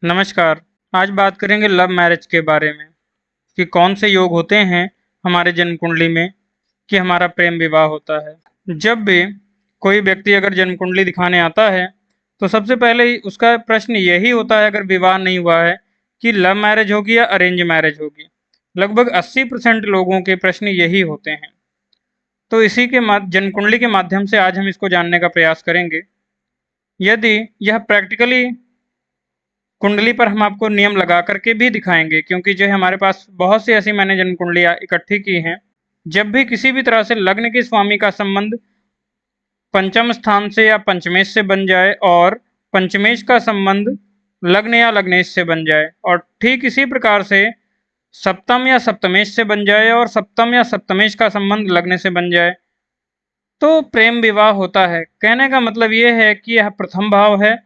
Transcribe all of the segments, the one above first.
नमस्कार। आज बात करेंगे लव मैरिज के बारे में कि कौन से योग होते हैं हमारे जन्म कुंडली में कि हमारा प्रेम विवाह होता है। जब भी कोई व्यक्ति अगर जन्म कुंडली दिखाने आता है तो सबसे पहले ही उसका प्रश्न यही होता है, अगर विवाह नहीं हुआ है, कि लव मैरिज होगी या अरेंज मैरिज होगी। लगभग 80% लोगों के प्रश्न यही होते हैं। तो इसी के जन्म कुंडली के माध्यम से आज हम इसको जानने का प्रयास करेंगे। यदि यह प्रैक्टिकली कुंडली पर हम आपको नियम लगा करके भी दिखाएंगे, क्योंकि जो है हमारे पास बहुत सी ऐसी मैंने जन्म कुंडलियाँ इकट्ठी की हैं। जब भी किसी भी तरह से लग्न के स्वामी का संबंध पंचम स्थान से या पंचमेश से बन जाए और पंचमेश का संबंध लग्न या लग्नेश से बन जाए, और ठीक इसी प्रकार से सप्तम या सप्तमेश से बन जाए और सप्तम या सप्तमेश का संबंध लग्न से बन जाए, तो प्रेम विवाह होता है। कहने का मतलब ये है कि यह प्रथम भाव है,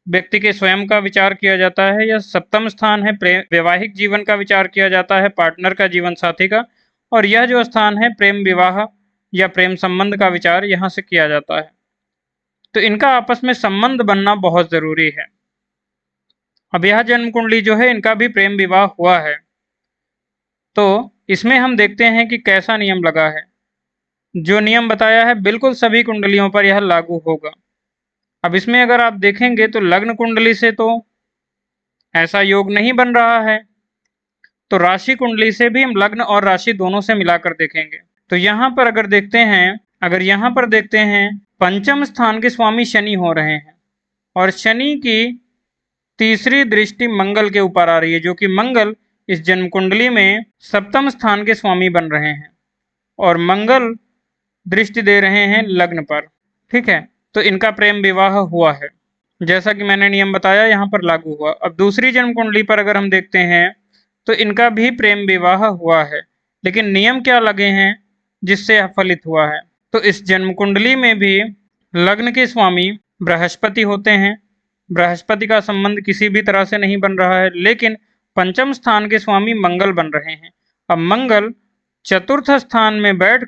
व्यक्ति के स्वयं का विचार किया जाता है। यह सप्तम स्थान है, प्रेम वैवाहिक जीवन का विचार किया जाता है, पार्टनर का, जीवन साथी का। और यह जो स्थान है, प्रेम विवाह या प्रेम संबंध का विचार यहाँ से किया जाता है। तो इनका आपस में संबंध बनना बहुत जरूरी है। अब यह जन्म कुंडली जो है, इनका भी प्रेम विवाह हुआ है, तो इसमें हम देखते हैं कि कैसा नियम लगा है। जो नियम बताया है बिल्कुल सभी कुंडलियों पर यह लागू होगा। अब इसमें अगर आप देखेंगे तो लग्न कुंडली से तो ऐसा योग नहीं बन रहा है, तो राशि कुंडली से भी हम लग्न और राशि दोनों से मिलाकर देखेंगे। तो यहाँ पर अगर यहाँ पर देखते हैं, पंचम स्थान के स्वामी शनि हो रहे हैं और शनि की तीसरी दृष्टि मंगल के ऊपर आ रही है, जो कि मंगल इस जन्म कुंडली में सप्तम स्थान के स्वामी बन रहे हैं और मंगल दृष्टि दे रहे हैं लग्न पर। ठीक है, तो इनका प्रेम विवाह हुआ है, जैसा कि मैंने नियम बताया यहाँ पर लागू हुआ। अब दूसरी जन्म कुंडली पर अगर हम देखते हैं तो इनका भी प्रेम विवाह हुआ है, लेकिन नियम क्या लगे हैं जिससे यह फलित हुआ है। तो इस जन्म कुंडली में भी लग्न के स्वामी बृहस्पति होते हैं। बृहस्पति का संबंध किसी भी तरह से नहीं बन रहा है, लेकिन पंचम स्थान के स्वामी मंगल बन रहे हैं। अब मंगल चतुर्थ स्थान में बैठ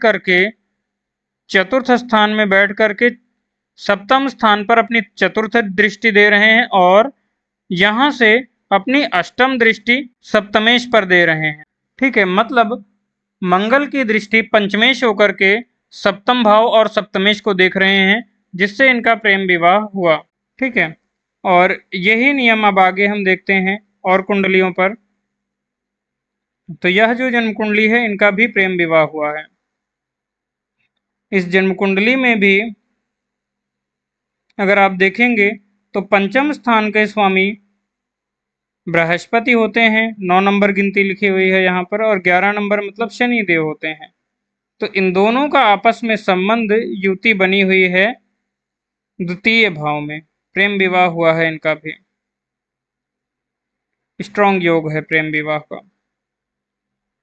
करके सप्तम स्थान पर अपनी चतुर्थ दृष्टि दे रहे हैं और यहां से अपनी अष्टम दृष्टि सप्तमेश पर दे रहे हैं। ठीक है, मतलब मंगल की दृष्टि पंचमेश होकर के सप्तम भाव और सप्तमेश को देख रहे हैं, जिससे इनका प्रेम विवाह हुआ। ठीक है, और यही नियम अब आगे हम देखते हैं और कुंडलियों पर। तो यह जो जन्म कुंडली है, इनका भी प्रेम विवाह हुआ है। इस जन्म कुंडली में भी अगर आप देखेंगे तो पंचम स्थान के स्वामी बृहस्पति होते हैं, 9 नंबर गिनती लिखी हुई है यहाँ पर, और 11 नंबर मतलब शनि देव होते हैं। तो इन दोनों का आपस में संबंध, युति बनी हुई है द्वितीय भाव में। प्रेम विवाह हुआ है, इनका भी स्ट्रॉन्ग योग है प्रेम विवाह का।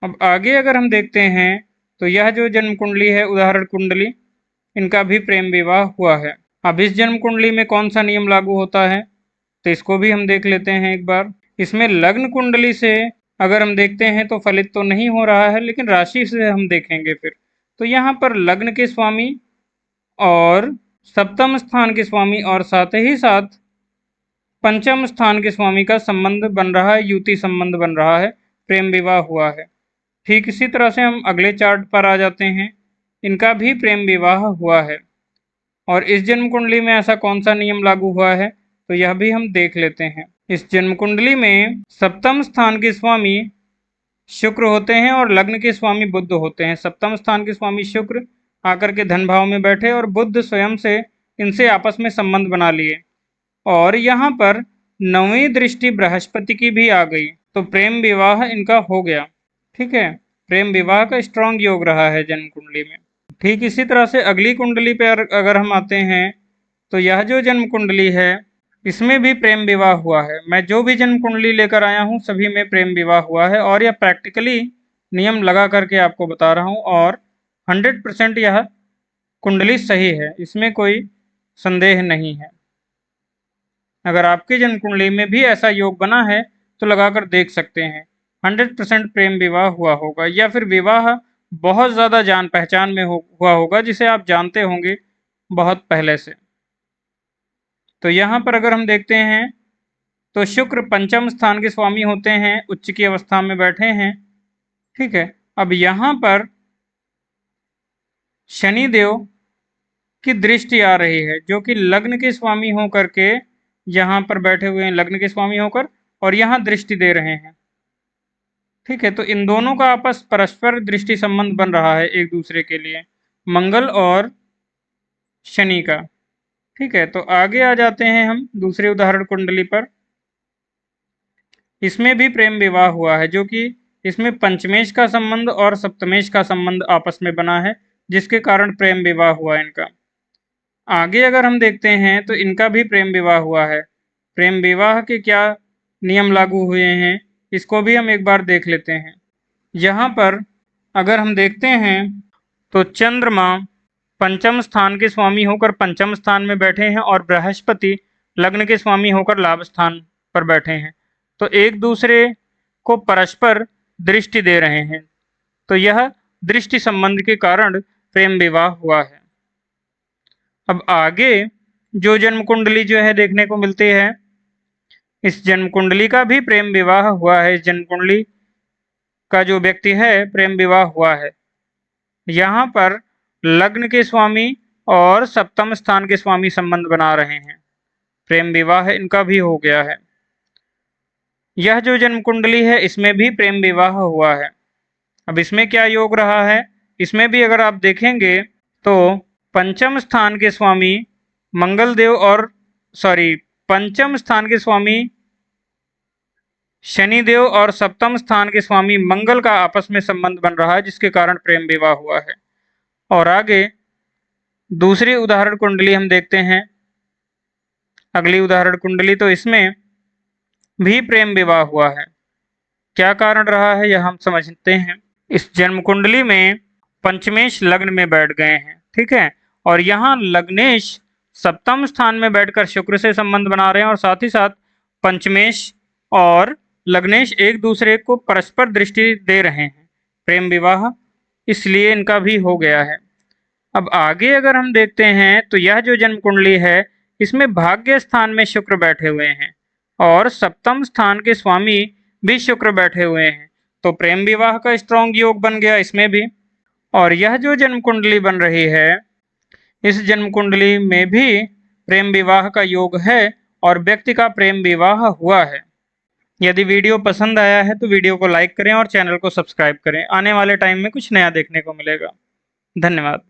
अब आगे अगर हम देखते हैं तो यह जो जन्म कुंडली है, उदाहरण कुंडली, इनका भी प्रेम विवाह हुआ है। अब इस जन्म कुंडली में कौन सा नियम लागू होता है, तो इसको भी हम देख लेते हैं एक बार। इसमें लग्न कुंडली से अगर हम देखते हैं तो फलित तो नहीं हो रहा है, लेकिन राशि से हम देखेंगे फिर। तो यहाँ पर लग्न के स्वामी और सप्तम स्थान के स्वामी और साथ ही साथ पंचम स्थान के स्वामी का संबंध बन रहा है, युति संबंध बन रहा है, प्रेम विवाह हुआ है। ठीक इसी तरह से हम अगले चार्ट पर आ जाते हैं, इनका भी प्रेम विवाह हुआ है। और इस जन्म कुंडली में ऐसा कौन सा नियम लागू हुआ है, तो यह भी हम देख लेते हैं। इस जन्म कुंडली में सप्तम स्थान के स्वामी शुक्र होते हैं और लग्न के स्वामी बुध होते हैं। सप्तम स्थान के स्वामी शुक्र आकर के धन भाव में बैठे और बुध स्वयं से इनसे आपस में संबंध बना लिए, और यहाँ पर नवीं दृष्टि बृहस्पति की भी आ गई, तो प्रेम विवाह इनका हो गया। ठीक है, प्रेम विवाह का स्ट्रॉन्ग योग रहा है जन्म कुंडली में। ठीक इसी तरह से अगली कुंडली पर अगर हम आते हैं तो यह जो जन्म कुंडली है, इसमें भी प्रेम विवाह हुआ है। मैं जो भी जन्म कुंडली लेकर आया हूँ सभी में प्रेम विवाह हुआ है, और यह प्रैक्टिकली नियम लगा करके आपको बता रहा हूँ, और 100% यह कुंडली सही है, इसमें कोई संदेह नहीं है। अगर आपकी जन्म कुंडली में भी ऐसा योग बना है तो लगाकर देख सकते हैं, 100% प्रेम विवाह हुआ होगा, या फिर विवाह बहुत ज़्यादा जान पहचान में हुआ होगा, जिसे आप जानते होंगे बहुत पहले से। तो यहाँ पर अगर हम देखते हैं तो शुक्र पंचम स्थान के स्वामी होते हैं, उच्च की अवस्था में बैठे हैं। ठीक है, अब यहां पर शनिदेव की दृष्टि आ रही है, जो कि लग्न के स्वामी होकर के यहां पर बैठे हुए हैं, लग्न के स्वामी होकर, और यहां दृष्टि दे रहे हैं। ठीक है, तो इन दोनों का आपस परस्पर दृष्टि संबंध बन रहा है एक दूसरे के लिए, मंगल और शनि का। ठीक है, तो आगे आ जाते हैं हम दूसरे उदाहरण कुंडली पर। इसमें भी प्रेम विवाह हुआ है, जो कि इसमें पंचमेश का संबंध और सप्तमेश का संबंध आपस में बना है, जिसके कारण प्रेम विवाह हुआ इनका। आगे अगर हम देखते हैं तो इनका भी प्रेम विवाह हुआ है। प्रेम विवाह के क्या नियम लागू हुए हैं, इसको भी हम एक बार देख लेते हैं। यहाँ पर अगर हम देखते हैं तो चंद्रमा पंचम स्थान के स्वामी होकर पंचम स्थान में बैठे हैं और बृहस्पति लग्न के स्वामी होकर लाभ स्थान पर बैठे हैं, तो एक दूसरे को परस्पर दृष्टि दे रहे हैं। तो यह दृष्टि संबंध के कारण प्रेम विवाह हुआ है। अब आगे जो जन्म कुंडली जो है देखने को मिलती है, इस जन्म कुंडली का भी प्रेम विवाह हुआ है। इस जन्म कुंडली का जो व्यक्ति है प्रेम विवाह हुआ है। यहाँ पर लग्न के स्वामी और सप्तम स्थान के स्वामी संबंध बना रहे हैं, प्रेम विवाह इनका भी हो गया है। यह जो जन्म कुंडली है इसमें भी प्रेम विवाह हुआ है। अब इसमें क्या योग रहा है, इसमें भी अगर आप देखेंगे तो पंचम स्थान के स्वामी मंगल देव और पंचम स्थान के स्वामी शनिदेव और सप्तम स्थान के स्वामी मंगल का आपस में संबंध बन रहा है, जिसके कारण प्रेम विवाह हुआ है। और आगे दूसरी उदाहरण कुंडली हम देखते हैं, अगली उदाहरण कुंडली, तो इसमें भी प्रेम विवाह हुआ है। क्या कारण रहा है यह हम समझते हैं। इस जन्म कुंडली में पंचमेश लग्न में बैठ गए हैं, ठीक है, और यहाँ लग्नेश सप्तम स्थान में बैठकर शुक्र से संबंध बना रहे हैं, और साथ ही साथ पंचमेश और लग्नेश एक दूसरे को परस्पर दृष्टि दे रहे हैं, प्रेम विवाह इसलिए इनका भी हो गया है। अब आगे अगर हम देखते हैं तो यह जो जन्म कुंडली है इसमें भाग्य स्थान में शुक्र बैठे हुए हैं और सप्तम स्थान के स्वामी भी शुक्र बैठे हुए हैं, तो प्रेम विवाह का स्ट्रॉन्ग योग बन गया इसमें भी। और यह जो जन्म कुंडली बन रही है इस जन्म कुंडली में भी प्रेम विवाह का योग है और व्यक्ति का प्रेम विवाह हुआ है। यदि वीडियो पसंद आया है तो वीडियो को लाइक करें और चैनल को सब्सक्राइब करें, आने वाले टाइम में कुछ नया देखने को मिलेगा। धन्यवाद।